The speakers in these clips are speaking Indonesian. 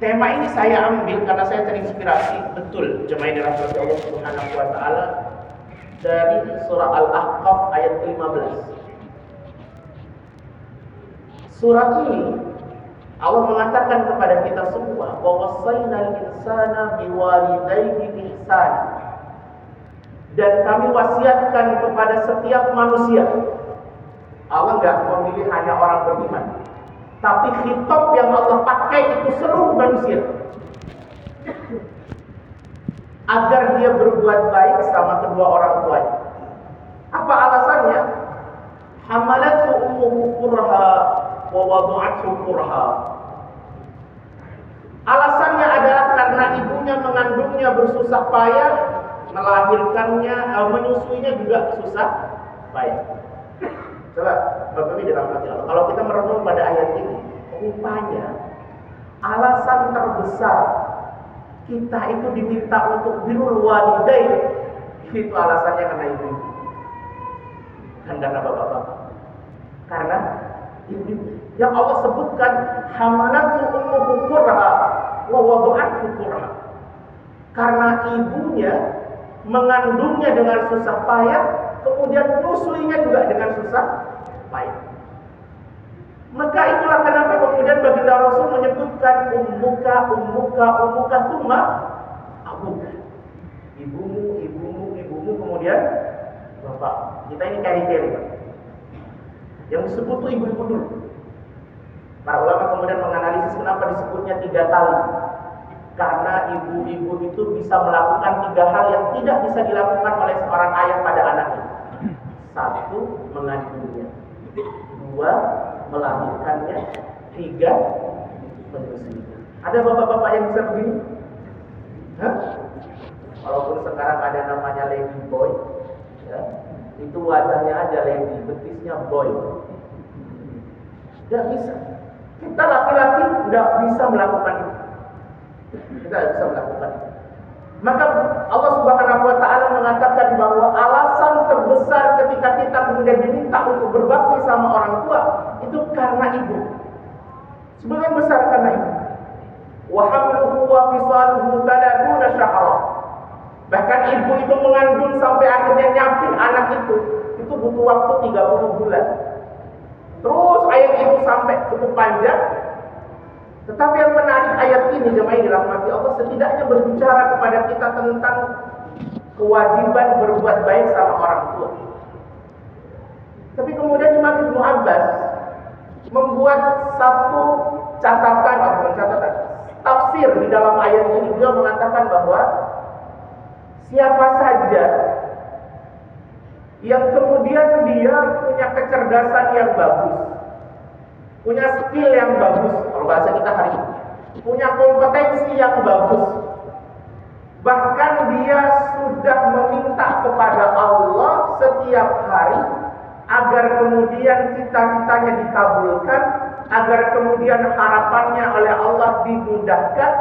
Tema ini saya ambil karena saya terinspirasi betul jemaah yang dirahmati Allah Subhanahu wa taala dari surah Al-Ahqaf ayat ke-15. Surat ini Allah mengatakan kepada kita semua, wa wassaynal insana biwalidayhi ihsana. Dan kami wasiatkan kepada setiap manusia. Allah enggak memilih hanya orang beriman, tapi khitab yang Allah pakai itu seluruh manusia, agar dia berbuat baik sama kedua orang tuanya. Apa alasannya? Hamalathu ummuhu kurha wa wada'athu kurha. Alasannya adalah karena ibunya mengandungnya bersusah payah, melahirkannya, menyusuinya juga susah payah. Coba Bapak Ibu dirahmati Allah, kalau kita merenung pada ayat ini, rupanya alasan terbesar kita itu diminta untuk birrul walidain itu alasannya karena ibu, kan karena bapak-bapak, karena ibu. Yang Allah sebutkan hamalathu ummuhu kurha wa wada'athu kurha, karena ibunya mengandungnya dengan susah payah, kemudian menyusuinya juga dengan susah payah. Maka itulah kenapa kemudian baginda Rasul menyebutkan ummuka tsumma abuka. Ibumu kemudian bapak. Kita ini keri-keri. Yang disebut itu ibu-ibu dulu. Para ulama kemudian menganalisis kenapa disebutnya 3 kali. Karena ibu-ibu itu bisa melakukan 3 hal yang tidak bisa dilakukan oleh seorang ayah pada anaknya. 1, mengandungnya. 2, melahirkannya. 3, menyusuinya. Ada bapak-bapak yang bisa begini? Hah? Walaupun sekarang ada namanya lady boy, ya, itu wajahnya aja lady, betisnya boy. Tidak bisa. Kita laki-laki tidak bisa melakukan itu. Kita tidak bisa melakukan itu. Maka Allah Subhanahu wa taala mengatakan bahwa alasan terbesar ketika kita kemudian diminta untuk berbakti sama orang tua itu karena ibu. Sebagian besar karena ibu. Wa hamluhu wa fisaluhu 30 syahra. Bahkan ibu itu mengandung sampai akhirnya nyampe anak itu butuh waktu 30 bulan. Terus ayat itu sampai cukup panjang. Tetapi yang menarik ayat ini jemaah yang dirahmati Allah setidaknya berbicara kepada kita tentang kewajiban berbuat baik sama orang tua. Tapi kemudian Imam Ibnu Abbas membuat satu catatan atau tafsir di dalam ayat ini. Beliau mengatakan bahwa siapa saja yang kemudian dia punya kecerdasan yang bagus, punya skill yang bagus, kalau bahasa kita hari ini, punya kompetensi yang bagus, bahkan dia sudah meminta kepada Allah setiap hari agar kemudian cita-citanya dikabulkan, agar kemudian harapannya oleh Allah dimudahkan,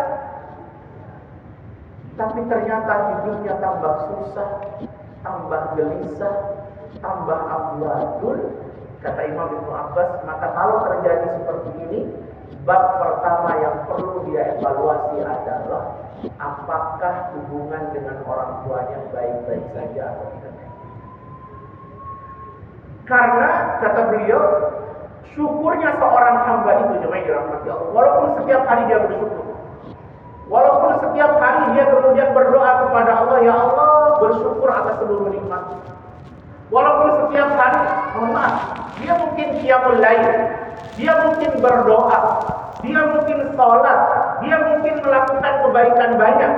tapi ternyata hidupnya tambah susah, tambah gelisah, tambah amburadul. Kata Imam Ibnu Abbas, maka kalau terjadi seperti ini, bab pertama yang perlu dia evaluasi adalah apakah hubungan dengan orang tuanya baik-baik saja atau tidak. Karena kata beliau, syukurnya seorang hamba itu jemaah yang dirahmati Allah, walaupun setiap hari dia bersyukur, walaupun setiap hari dia kemudian berdoa kepada Allah, ya Allah bersyukur atas seluruh nikmat. Walaupun setiap hari, dia mungkin qiyamul lail, dia mungkin berdoa, dia mungkin sholat, dia mungkin melakukan kebaikan banyak.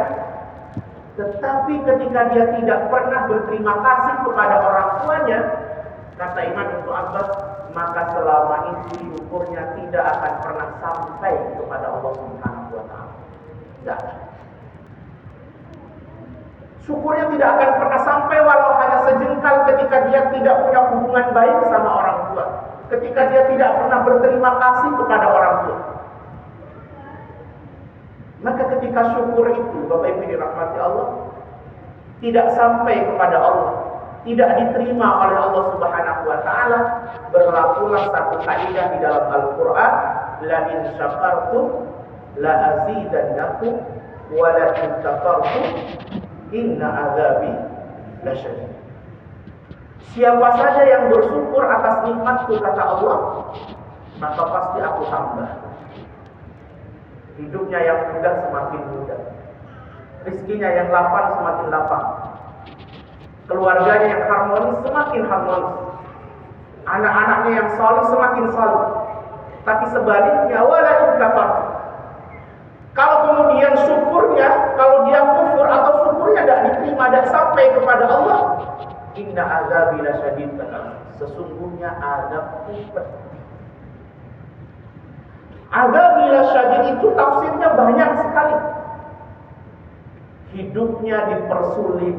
Tetapi ketika dia tidak pernah berterima kasih kepada orang tuanya, kata Imam Ibnu Abbas, maka selama itu syukurnya tidak akan pernah sampai kepada Allah Subhanahu wa taala. Tidak. Syukurnya tidak akan pernah sampai walau hanya sejengkal ketika dia tidak punya hubungan baik sama orang tua, ketika dia tidak pernah berterima kasih kepada orang tua. Maka ketika syukur itu, Bapak Ibu dirahmati Allah, tidak sampai kepada Allah, tidak diterima oleh Allah Subhanahu wa taala, berlakulah satu kaidah di dalam Al-Qur'an, la in syakartum la azidannakum wa la in kafartum inna azabi lasyadid. Siapa saja yang bersyukur atas nikmatku, kata Allah, maka pasti aku tambah. Hidupnya yang mudah semakin mudah, rizkinya yang lapang semakin lapang, keluarganya yang harmonis semakin harmonis, anak-anaknya yang saleh semakin saleh. Tapi sebaliknya, wala in kafartum, kalau kemudian syukurnya, kalau dia kufur atau syukurnya tidak diterima, tidak sampai kepada Allah, inna azabi lasyadid, sesungguhnya azabku pedih. Azabi lasyadid itu tafsirnya banyak sekali. Hidupnya dipersulit,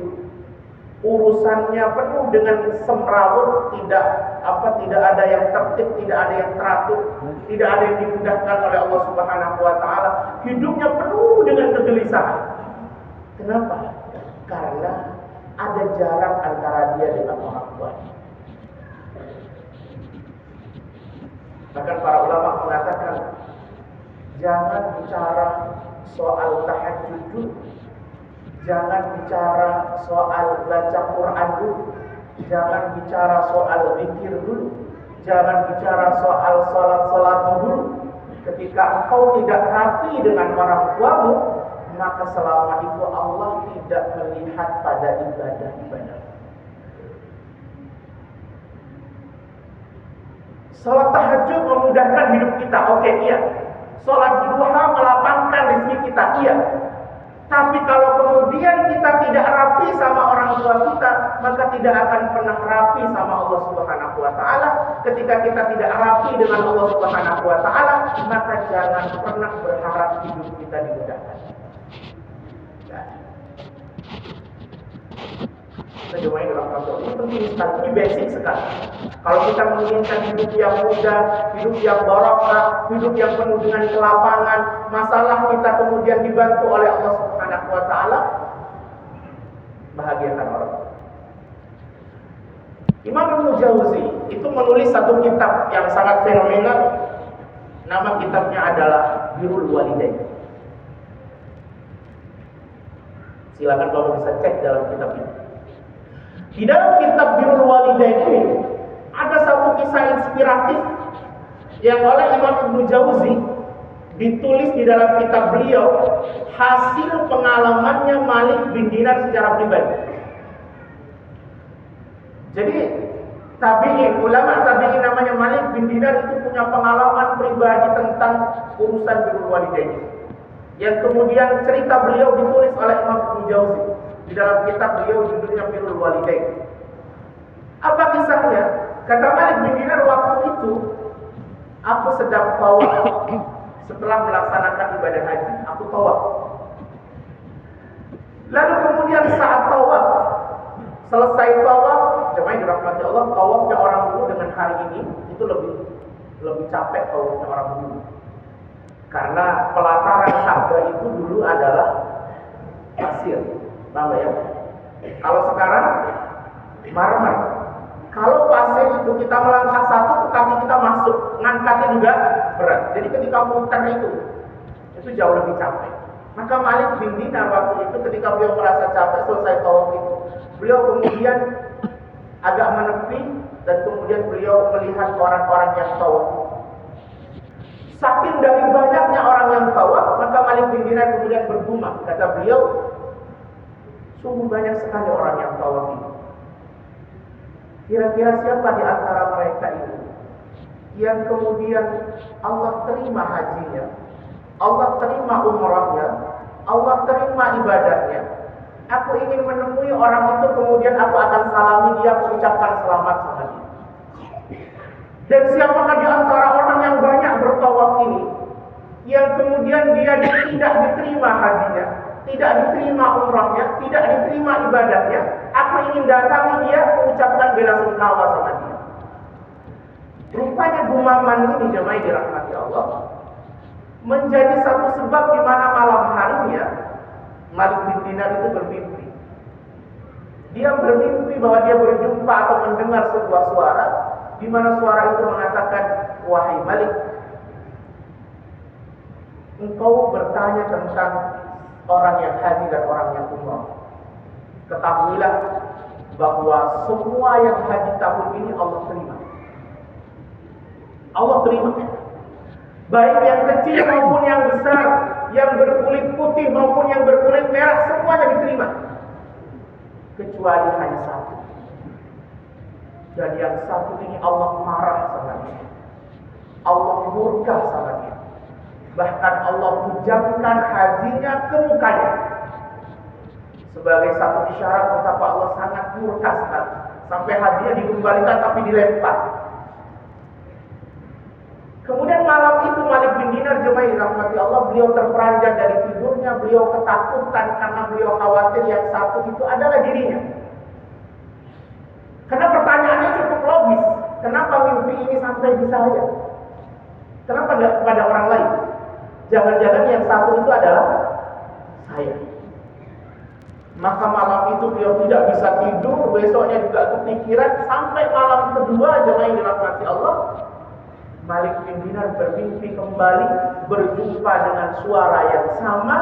urusannya penuh dengan semrawut, tidak ada yang tertib, tidak ada yang teratur, tidak ada yang dimudahkan oleh Allah Subhanahu wa taala. Hidupnya penuh dengan kegelisahan. Kenapa? Karena ada jarak antara dia dengan orang tuanya. Bahkan para ulama mengatakan, jangan bicara soal tahajud dulu, jangan bicara soal baca Quran dulu, jangan bicara soal zikir dulu, jangan bicara soal salat-salatmu dulu. Ketika engkau tidak rapi dengan orang tuamu, maka selama itu Allah tidak melihat pada ibadah-ibadah. Salat tahajud memudahkan hidup kita, oke, iya. Salat duha melapangkan rezeki kita, iya. Tapi kalau kemudian kita tidak rapi sama orang tua kita, maka tidak akan pernah rapi sama Allah Subhanahu wa taala. Ketika kita tidak rapi dengan Allah Subhanahu wa taala, maka jangan pernah berharap hidup kita dimudahkan. Sejauh ini dalam kasus ini penting sekali, ini basic sekali. Kalau kita menginginkan hidup yang mudah, hidup yang barokah, hidup yang penuh dengan kelapangan, masalah kita kemudian dibantu oleh Allah Subhanahu wa taala, bahagiakan orang. Imam Ibnu Jauzi itu menulis satu kitab yang sangat fenomenal. Nama kitabnya adalah Birrul Walidain. Silakan kamu bisa cek dalam kitab ini. Di dalam kitab Birrul Walidain ini ada satu kisah inspiratif yang oleh Imam Ibnu Jauzi ditulis di dalam kitab beliau, hasil pengalamannya Malik bin Dinar secara pribadi. Jadi tabi'in, ulama tabi'in namanya Malik bin Dinar itu punya pengalaman pribadi tentang urusan Birrul Walidain, yang kemudian cerita beliau ditulis oleh Imam Ibnu Jauzi di dalam kitab beliau, judulnya Birrul Walidain. Apa kisahnya? Kata Malik bin Dinar, waktu itu aku sedang tawaf setelah melaksanakan ibadah haji. Aku tawaf. Lalu kemudian saat tawaf, selesai tawaf, jemaah dirahmati Allah, tawafnya orang dulu dengan hari ini itu lebih capek tawafnya orang dulu. Karena pelataran Ka'bah itu dulu adalah pasir, paham ya? Kalau sekarang marmer. Kalau pasir itu kita melangkah satu, kaki kita masuk, ngangkatnya juga berat. Jadi ketika muter itu jauh lebih capek. Maka Malik bin Dinar waktu itu ketika beliau merasa capek selesai tawaf itu, beliau kemudian agak menepi dan kemudian beliau melihat orang-orang yang tawaf. Saking dari banyaknya orang yang tawaf, maka Malik bin Dinar kemudian bergumam. Kata beliau, sungguh banyak sekali orang yang tawaf ini. Kira-kira siapa di antara mereka ini yang kemudian Allah terima hajinya, Allah terima umrahnya, Allah terima ibadahnya. Aku ingin menemui orang itu, kemudian aku akan salami dia, aku ucapkan selamat sama dia. Dan siapakah di antara orang yang banyak bertawaf ini yang kemudian dia tidak diterima hajinya, tidak diterima umrahnya, tidak diterima ibadahnya? Aku ingin datangi dia, mengucapkan bela sungkawa sama dia. Rupanya gumaman ini, jemaah dirahmati Allah, menjadi satu sebab di mana malam harinya Malik bin Dinar itu bermimpi. Dia bermimpi bahwa dia berjumpa atau mendengar sebuah suara, di mana suara itu mengatakan, wahai Malik, engkau bertanya tentang orang yang haji dan orang yang umrah. Ketahuilah bahwa semua yang haji tahun ini Allah terima. Allah terima. Baik yang kecil maupun yang besar, yang berkulit putih maupun yang berkulit merah, semuanya diterima. Kecuali hanya satu. Dan yang satu ini Allah marah sama dia. Allah murka sama dia. Bahkan Allah hujamkan hajinya ke mukanya. Sebagai satu isyarat betapa Allah sangat murka sekali. Sampai hajinya dikembalikan tapi dilempar. Kemudian malam itu Malik bin Dinar, jemaah rahmati Allah, beliau terperanjat dari tidurnya, beliau ketakutan karena beliau khawatir yang satu itu adalah dirinya. Karena pertanyaannya cukup logis, kenapa mimpi ini sampai di saya? Kenapa nggak kepada orang lain? Jangan-jangan yang satu itu adalah saya. Maka malam itu beliau tidak bisa tidur, besoknya juga kepikiran, sampai malam kedua jemaah yang dirahmati Allah, Malik bin Dinar bermimpi kembali, berjumpa dengan suara yang sama,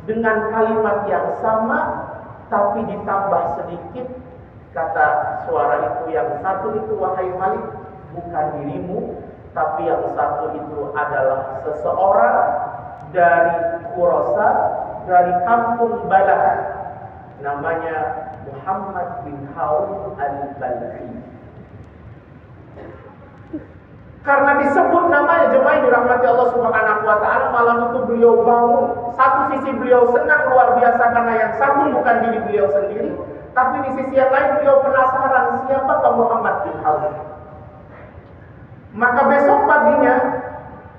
dengan kalimat yang sama, tapi ditambah sedikit. Kata suara itu, yang satu itu, wahai Malik, bukan dirimu, tapi yang satu itu adalah seseorang dari Khurasan, dari kampung Balakh, namanya Muhammad bin Harun al-Balkhi. Karena disebut namanya, jemaah yang dirahmati Allah Subhanahu wa taala, malam itu beliau bangun. Satu sisi beliau senang luar biasa karena yang satu bukan diri beliau sendiri, tapi di sisi yang lain beliau penasaran siapakah Muhammad bin Harun. Maka besok paginya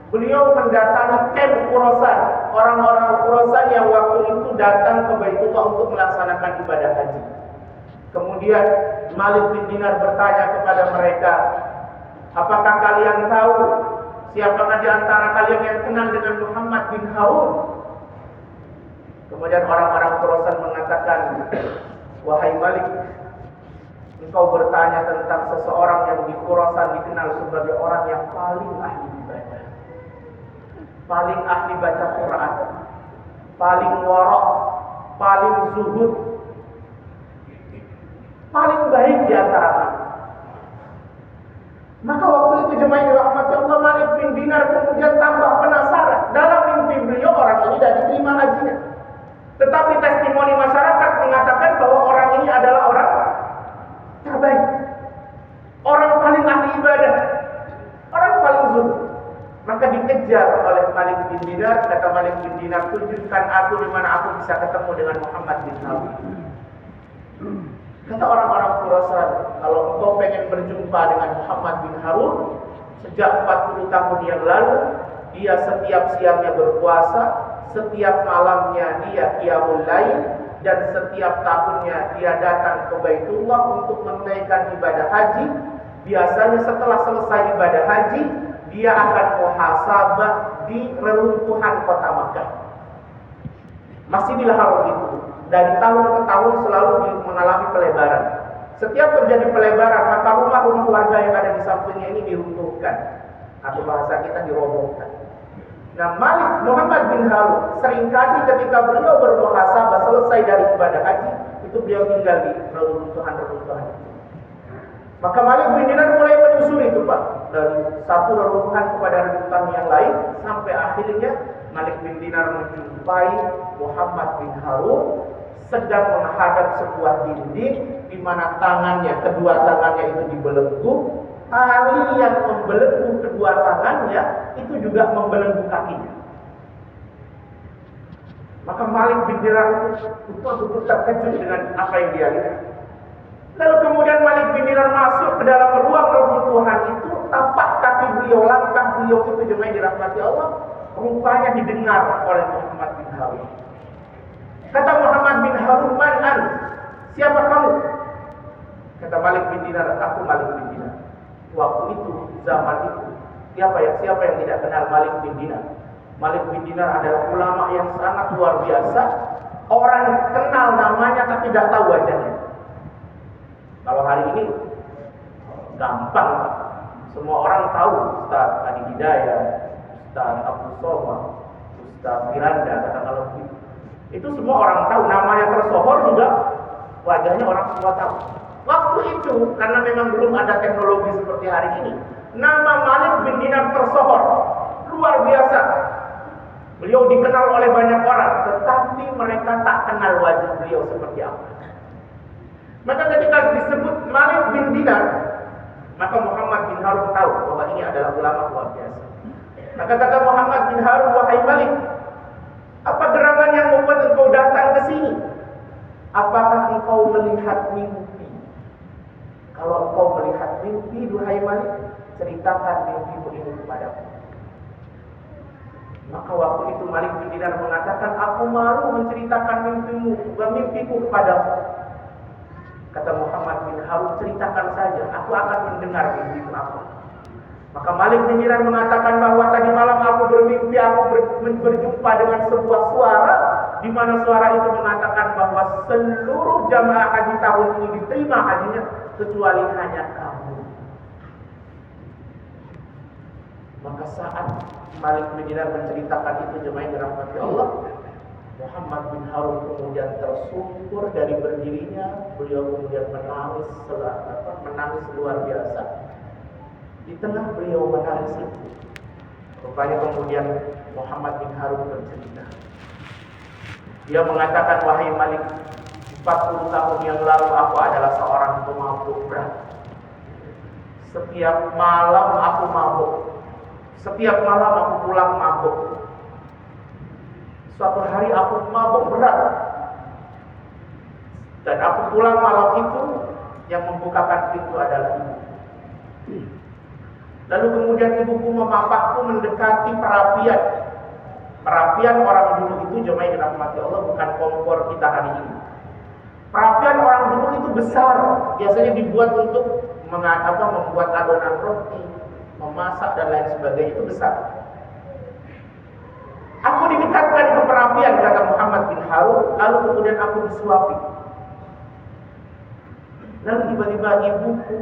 beliau mendatangi camp Khurasan, orang-orang Khurasan yang waktu itu datang ke Baitullah untuk melaksanakan ibadah haji. Kemudian Malik bin Dinar bertanya kepada mereka, apakah kalian tahu siapakah di antara kalian yang kenal dengan Muhammad bin Harun? Kemudian orang-orang Khurasan mengatakan, wahai Malik, engkau bertanya tentang seseorang yang di Khurasan dikenal sebagai orang yang paling ahli ibadah, paling ahli baca Quran, paling warok, paling zuhud, paling baik di antara kami. Maka waktu itu jemaah dirahmati Allah, Malik bin Dinar kemudian tambah penasaran. Dalam mimpi beliau orang ini sudah diterima hajinya, tetapi testimoni masyarakat mengatakan bahwa orang ini adalah orang terbaik, orang paling ahli ibadah, orang paling zuhud. Maka dikejar oleh Malik bin Dinar. Kata Malik bin Dinar, tunjukkan aku di mana aku bisa ketemu dengan Muhammad bin Harun. Kata orang-orang Khurasan, kalau engkau pengen berjumpa dengan Muhammad bin Harun, sejak 40 tahun yang lalu, dia setiap siangnya berpuasa, setiap malamnya dia qiyamul lail, dan setiap tahunnya dia datang ke Baitullah untuk menunaikan ibadah haji. Biasanya setelah selesai ibadah haji, dia akan muhasabah di reruntuhan kota Makkah. Masjidil Haram itu dari tahun ke tahun selalu mengalami pelebaran. Setiap terjadi pelebaran, maka rumah-rumah warga yang ada di sampingnya ini diruntuhkan, atau bahasa kita dirobohkan. Nah, Muhammad bin Harun seringkali ketika beliau bermuhasabah selesai dari ibadah haji, itu beliau tinggal di reruntuhan-reruntuhan itu. Maka Malik bin Dinar mulai menyusuri itu, Pak, dari satu reruntuhan kepada reruntuhan yang lain, sampai akhirnya Malik bin Dinar menjumpai Muhammad bin Harun sedang menghadap sebuah dinding di mana kedua tangannya itu dibelenggu, tali yang membelenggu kedua tangannya itu juga membelenggu kakinya. Maka Malik bin Dinar itu betul-betul terkejut dengan apa yang dia lihat. Lalu kemudian Malik bin Dinar masuk ke dalam ruang reruntuhan itu, tapak kaki beliau, langkah beliau itu jemaah dirahmati Allah, rupanya didengar oleh Muhammad bin Harun. Kata Muhammad bin Harun, "Man an? Siapa kamu?" Kata Malik bin Dinar, "Aku Malik bin Dinar." Waktu itu, zaman itu, siapa yang tidak kenal Malik bin Dinar? Malik bin Dinar adalah ulama yang sangat luar biasa. Orang kenal namanya tapi tidak tahu wajahnya. Kalau hari ini gampang, semua orang tahu Ustaz Adi Hidayah, Ustaz Abdul Somad, Firanda, katakanlah begitu. Itu semua orang tahu, namanya tersohor juga, wajahnya orang semua tahu. Waktu itu, karena memang belum ada teknologi seperti hari ini, nama Malik bin Dinar tersohor, luar biasa. Beliau dikenal oleh banyak orang, tetapi mereka tak kenal wajah beliau seperti apa. Maka ketika disebut Malik bin Dinar, maka Muhammad bin Harun tahu bahwa ini adalah ulama luar biasa. Maka kata Muhammad bin Harun, wahai Malik, apa gerangan yang membuat engkau datang ke sini? Apakah engkau melihat mimpi? Kalau engkau melihat mimpi, duhai Malik, ceritakan mimpimu ini kepadaku. Maka waktu itu Malik bin Dinar mengatakan, aku malu menceritakan mimpiku kepadamu. Kata Muhammad bin Harun, ceritakan saja, aku akan mendengar mimpimu apa. Maka Malik bin Dinar mengatakan bahwa tadi malam aku bermimpi, aku berjumpa dengan sebuah suara, di mana suara itu mengatakan bahwa seluruh jamaah haji tahun ini diterima hajinya, kecuali hanya kamu. Maka saat Malik bin Dinar menceritakan itu, jemaah yang dirahmati Allah, Muhammad bin Harun kemudian tersungkur dari berdirinya. Beliau kemudian menangis luar biasa. Di tengah beliau menangis itu, rupanya kemudian Muhammad bin Harun bercerita. Dia mengatakan, wahai Malik, 40 tahun yang lalu aku adalah seorang pemabuk berat. Setiap malam aku mabuk. Setiap malam aku pulang mabuk. Suatu hari aku mabuk berat, dan aku pulang malam itu, yang membukakan pintu adalah ibu. Lalu kemudian ibuku memapahku mendekati perapian. Perapian orang dulu itu, jemaah yang dirahmati Allah, bukan kompor kita hari ini. Perapian orang dulu itu besar, biasanya dibuat untuk membuat adonan roti, memasak dan lain sebagainya, itu besar. Aku didekatkan ke perapian, kata Muhammad bin Harun, lalu kemudian aku disuapi. Lalu tiba-tiba ibuku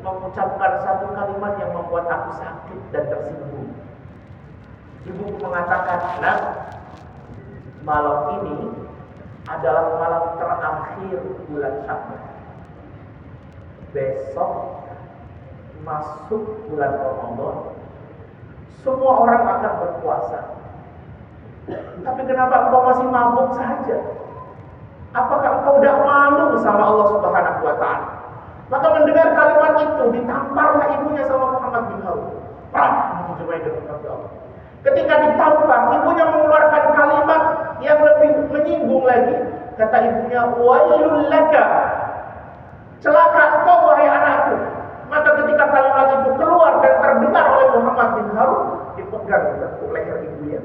mengucapkan satu kalimat yang membuat aku sakit dan tersinggung. Ibuku mengatakan, nah, malam ini adalah malam terakhir bulan Syawal. Besok masuk bulan Ramadan, semua orang akan berpuasa. Tapi kenapa engkau masih mabuk saja? Apakah engkau tidak malu sama Allah Subhanahu wa Ta'ala? Maka mendengar kalimat itu, ditamparlah ibunya sama Muhammad bin Harun. Ketika ditampar, ibunya mengeluarkan kalimat yang lebih menyinggung lagi. Kata ibunya, wailul laka, celaka engkau wahai anakku. Maka ketika kalimat itu keluar dan terdengar oleh Muhammad bin Harun, dipegang ke leher ibunya,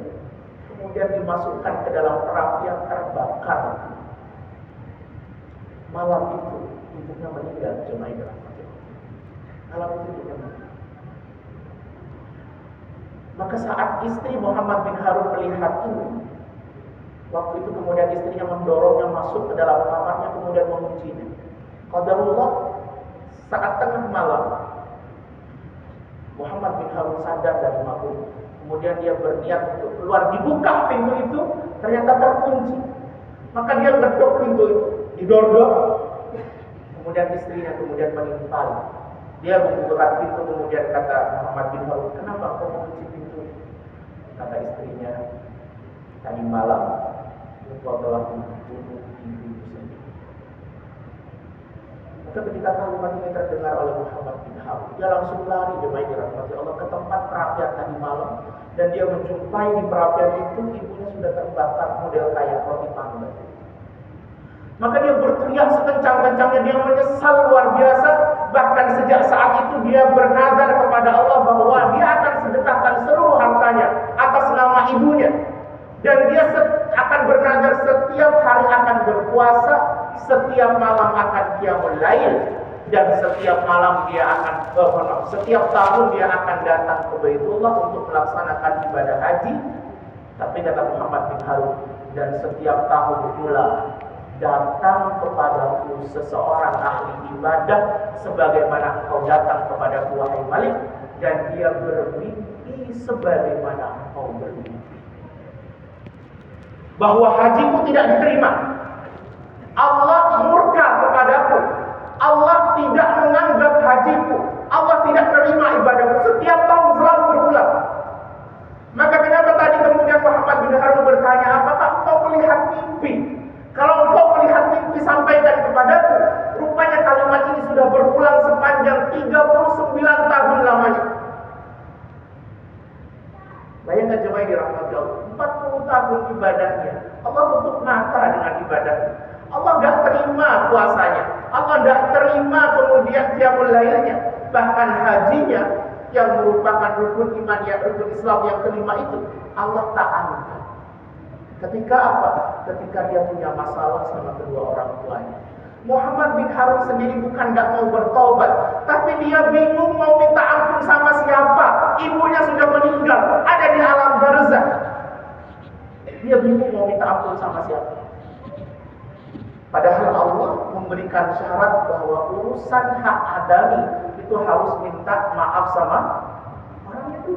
kemudian dimasukkan ke dalam perapian terbakar. Malam itu ibunya meninggal, jemaah yang dirahmati Allah. Malam itu ibunya meninggal. Maka saat istri Muhammad bin Harun melihat ini, waktu itu kemudian istrinya mendorongnya masuk ke dalam kamarnya, kemudian menguncinya. Qadarullah, saat tengah malam Muhammad bin Harun sadar dari mabuk. Kemudian dia berniat untuk keluar, dibuka pintu itu, ternyata terkunci. Maka dia ngedok pintu itu, didor-dor. Kemudian istrinya kemudian menimpali. Dia membuka pintu, kemudian kata Muhammad bin Harun, kenapa kau mengunci pintu? Kata istrinya, tadi malam engkau telah membunuh ibuku sendiri. Maka ketika kalimat ini terdengar oleh Muhammad bin Harun, dia langsung lari, jemaah yang dirahmati Allah, ke tempat perapian tadi malam, dan dia menjumpai di perapian itu ibunya sudah terbakar model kayak roti panggang. Maka dia berteriak sekencang-kencangnya, dia menyesal luar biasa. Bahkan sejak saat itu dia bernazar kepada Allah bahwa dia akan sedekahkan seluruh hartanya atas nama ibunya. Dan dia akan bernazar setiap hari akan berpuasa, setiap malam akan qiyamul lail, dan setiap malam dia akan setiap tahun dia akan datang ke Baitullah untuk melaksanakan ibadah haji. Tapi kata Muhammad bin Harun, dan setiap tahun pula datang kepadaku seseorang ahli ibadah sebagaimana engkau datang kepadaku wahai Malik, dan dia bermimpi sebagaimana engkau bermimpi. bahwa hajiku tidak diterima. Allah murka kepadaku. Allah tidak menganggap hajiku. Allah tidak menerima ibadahku. Setiap tahun selalu berulang. Maka kenapa tadi kemudian Muhammad bin Harun bertanya, apakah engkau melihat mimpi? Kalau engkau melihat mimpi, sampaikan kepadaku. Rupanya kalimat ini sudah berulang sepanjang 39 tahun lamanya. Bayangkan jemaah yang dirahmati Allah, 40 tahun ibadahnya. Allah tutup mata dengan ibadahnya. Allah gak terima puasanya. Allah gak terima kemudian qiyamul lailnya. Bahkan hajinya yang merupakan rukun iman, yang rukun Islam yang kelima itu, Allah ta'ala. Ketika apa? Ketika dia punya masalah sama kedua orang tuanya. Muhammad bin Harun sendiri bukan gak mau bertobat, tapi dia bingung mau minta ampun sama siapa. Ibunya sudah meninggal, ada di alam barzakh. Dia bingung mau minta ampun sama siapa. Padahal Allah memberikan syarat bahwa urusan hak adami itu harus minta maaf sama orang itu.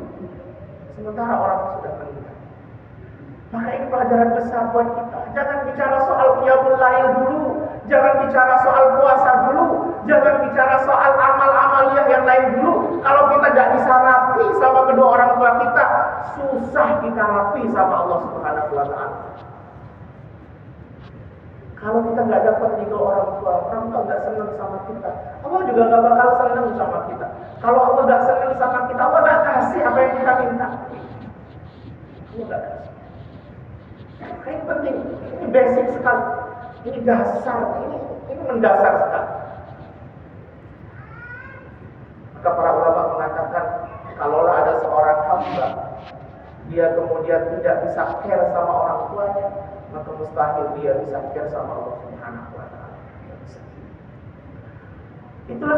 Sementara orang sudah meninggal. Maka ini pelajaran besar buat kita. Jangan bicara soal qiyamul lail dulu, jangan bicara soal puasa dulu, jangan bicara soal amal-amaliyah yang lain dulu. Kalau kita tidak bisa rapi sama kedua orang tua kita, susah kita rapi sama Allah Subhanahu wa Ta'ala. Kalau kita nggak dapat ridho orang tua nggak senang sama kita, Allah juga nggak bakal senang sama kita. Kalau Allah nggak senang sama kita, Allah nggak kasih apa yang kita minta. Allah nggak kasih. Ini penting, ini basic sekali, ini dasar, ini mendasar sekali. Maka para ulama mengatakan, kalaulah ada seorang hamba, dia kemudian tidak bisa care sama orang tuanya, maka mustahil dia bisa care sama Allah Subhanahu wa Ta'ala. Itulah